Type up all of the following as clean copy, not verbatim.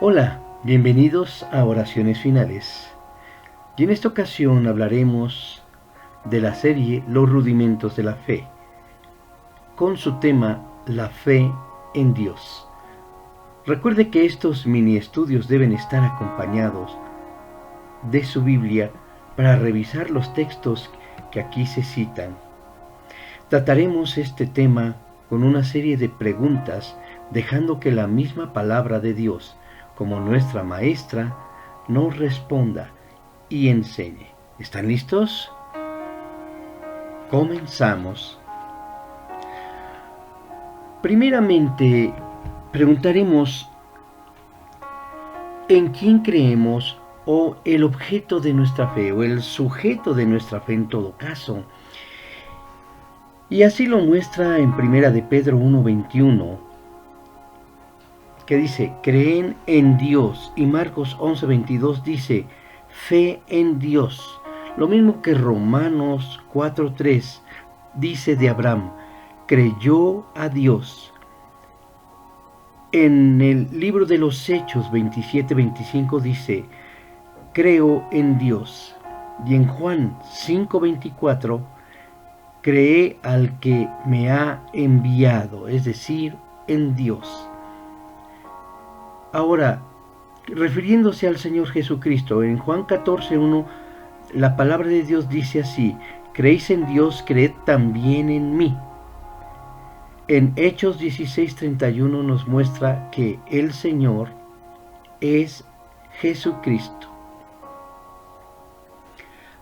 Hola, bienvenidos a Oraciones Finales. Y en esta ocasión hablaremos de la serie Los rudimentos de la fe, con su tema La fe en Dios. Recuerde que estos mini estudios deben estar acompañados de su Biblia para revisar los textos que aquí se citan. Trataremos este tema con una serie de preguntas, dejando que la misma palabra de Dios, como nuestra maestra, nos responda y enseñe. ¿Están listos? Comenzamos. Primeramente, preguntaremos en quién creemos o el objeto de nuestra fe o el sujeto de nuestra fe en todo caso. Y así lo muestra en Primera de Pedro 1:21, que dice, creen en Dios. Y Marcos 11:22 dice, fe en Dios. Lo mismo que Romanos 4:3 dice de Abraham, creyó a Dios. En el libro de los Hechos 27:25 dice, creo en Dios. Y en Juan 5:24, cree al que me ha enviado, es decir, en Dios. Ahora, refiriéndose al Señor Jesucristo, en Juan 14:1, la palabra de Dios dice así, creéis en Dios, creed también en mí. En Hechos 16:31 nos muestra que el Señor es Jesucristo.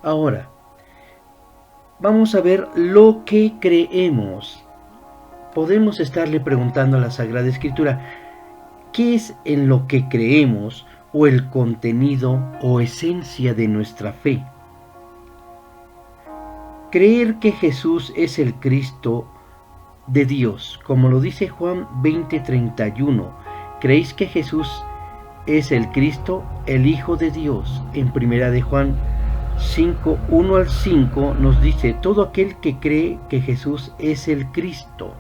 Ahora, vamos a ver lo que creemos. Podemos estarle preguntando a la Sagrada Escritura, ¿qué es en lo que creemos o el contenido o esencia de nuestra fe? Creer que Jesús es el Cristo de Dios, como lo dice Juan 20:31. ¿Creéis que Jesús es el Cristo, el Hijo de Dios? En Primera de Juan 5:1-5 nos dice, todo aquel que cree que Jesús es el Cristo.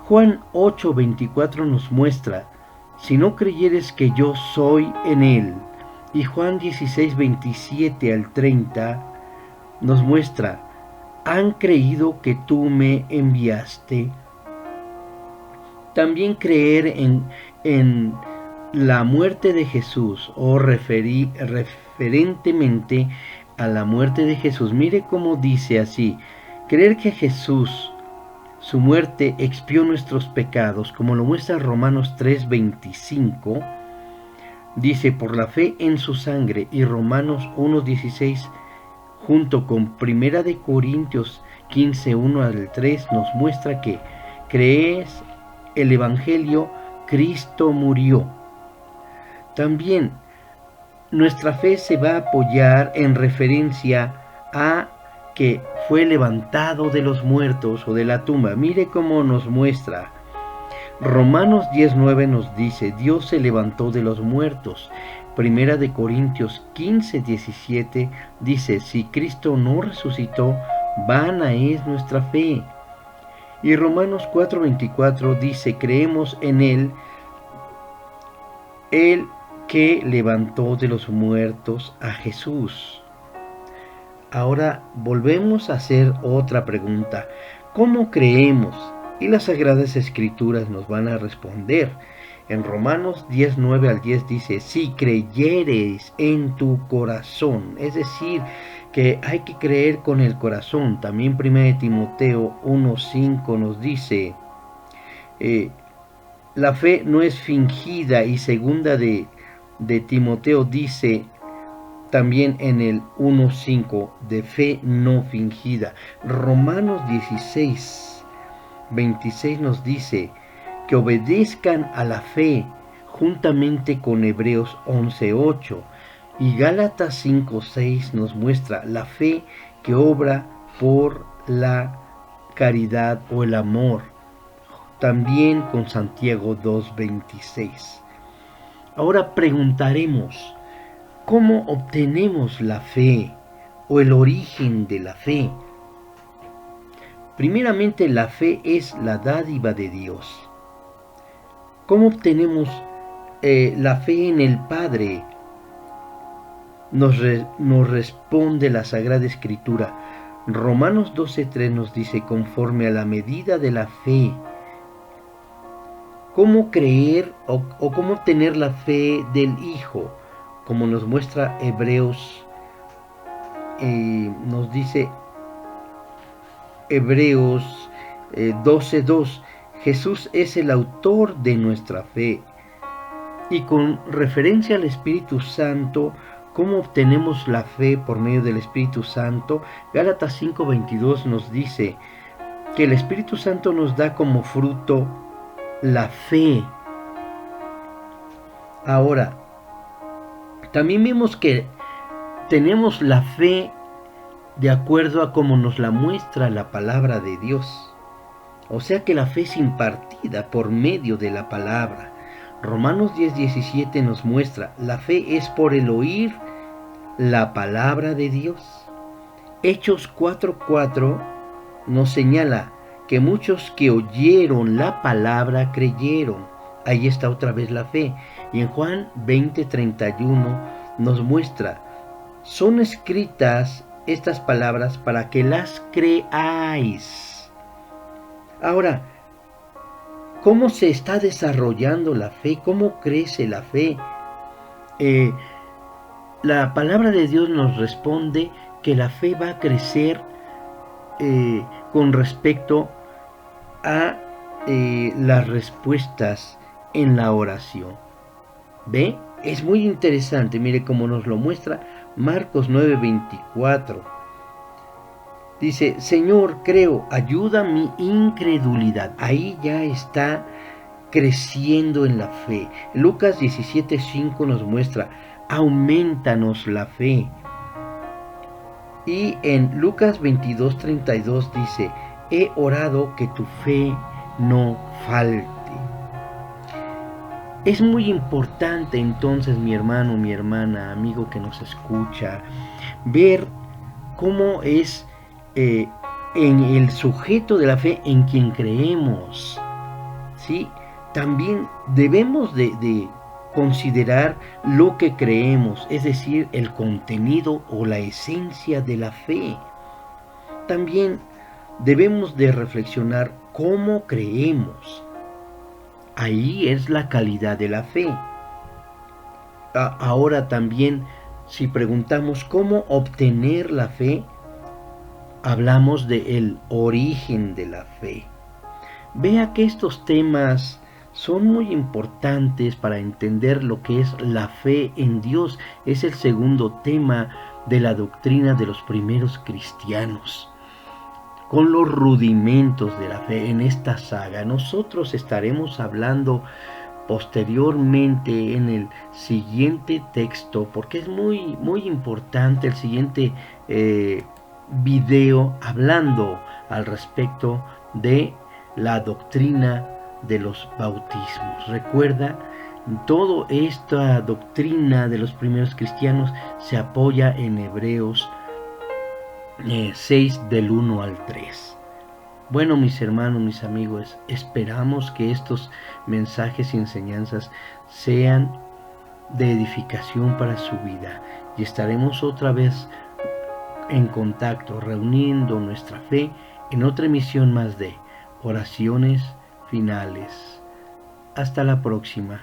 Juan 8:24 nos muestra, si no creyeres que yo soy en él. Y Juan 16:27-30 nos muestra, han creído que tú me enviaste. También creer en la muerte de Jesús o referentemente a la muerte de Jesús. Mire cómo dice así, creer que Jesús, su muerte expió nuestros pecados, como lo muestra Romanos 3:25, dice por la fe en su sangre, y Romanos 1:16 junto con Primera de Corintios 15:1-3 nos muestra que crees el Evangelio, Cristo murió. También nuestra fe se va a apoyar en referencia a que fue levantado de los muertos o de la tumba. Mire cómo nos muestra. Romanos 10:9 nos dice, Dios se levantó de los muertos. Primera de Corintios 15:17 dice, si Cristo no resucitó, vana es nuestra fe. Y Romanos 4:24 dice, creemos en Él, el que levantó de los muertos a Jesús. Ahora volvemos a hacer otra pregunta. ¿Cómo creemos? Y las Sagradas Escrituras nos van a responder. En Romanos 10:9-10 dice, si creyeres en tu corazón, es decir, que hay que creer con el corazón. También 1 Timoteo 1:5 nos dice, la fe no es fingida, y segunda de Timoteo dice también en el 1:5, de fe no fingida. Romanos 16:26 nos dice que obedezcan a la fe, juntamente con Hebreos 11:8. Y Gálatas 5:6 nos muestra la fe que obra por la caridad o el amor. También con Santiago 2:26. Ahora preguntaremos, ¿cómo obtenemos la fe o el origen de la fe? Primeramente, la fe es la dádiva de Dios. ¿Cómo obtenemos la fe en el Padre. Nos responde la Sagrada Escritura. Romanos 12:3 nos dice, conforme a la medida de la fe. ¿Cómo creer o cómo tener la fe del Hijo? Como nos muestra Hebreos, nos dice Hebreos 12:2, Jesús es el autor de nuestra fe. Y con referencia al Espíritu Santo, ¿cómo obtenemos la fe por medio del Espíritu Santo? Gálatas 5:22 nos dice que el Espíritu Santo nos da como fruto la fe. Ahora, también vemos que tenemos la fe de acuerdo a como nos la muestra la palabra de Dios. O sea que la fe es impartida por medio de la palabra. Romanos 10:17 nos muestra, la fe es por el oír la palabra de Dios. Hechos 4:4 nos señala que muchos que oyeron la palabra creyeron. Ahí está otra vez la fe. Y en Juan 20:31 nos muestra, son escritas estas palabras para que las creáis. Ahora, ¿cómo se está desarrollando la fe? ¿Cómo crece la fe? La palabra de Dios nos responde que la fe va a crecer con respecto a las respuestas en la oración. ¿Ve? Es muy interesante, mire cómo nos lo muestra Marcos 9:24. Dice, Señor, creo, ayuda mi incredulidad. Ahí ya está creciendo en la fe. Lucas 17:5 nos muestra, aumentanos la fe. Y en Lucas 22:32 dice, he orado que tu fe no falte. Es muy importante entonces, mi hermano, mi hermana, amigo que nos escucha, ver cómo es en el sujeto de la fe en quien creemos, ¿sí? También debemos de considerar lo que creemos, es decir, el contenido o la esencia de la fe. También debemos de reflexionar cómo creemos. Ahí es la calidad de la fe. Ahora también, si preguntamos cómo obtener la fe, hablamos del origen de la fe. Vea que estos temas son muy importantes para entender lo que es la fe en Dios. Es el segundo tema de la doctrina de los primeros cristianos. Con los rudimentos de la fe en esta saga, nosotros estaremos hablando posteriormente en el siguiente texto, porque es muy, muy importante el siguiente video hablando al respecto de la doctrina de los bautismos. Recuerda, toda esta doctrina de los primeros cristianos se apoya en Hebreos 6 del 1 al 3. Bueno, mis hermanos, mis amigos, esperamos que estos mensajes y enseñanzas sean de edificación para su vida y estaremos otra vez en contacto, reuniendo nuestra fe en otra emisión más de Oraciones Finales. Hasta la próxima.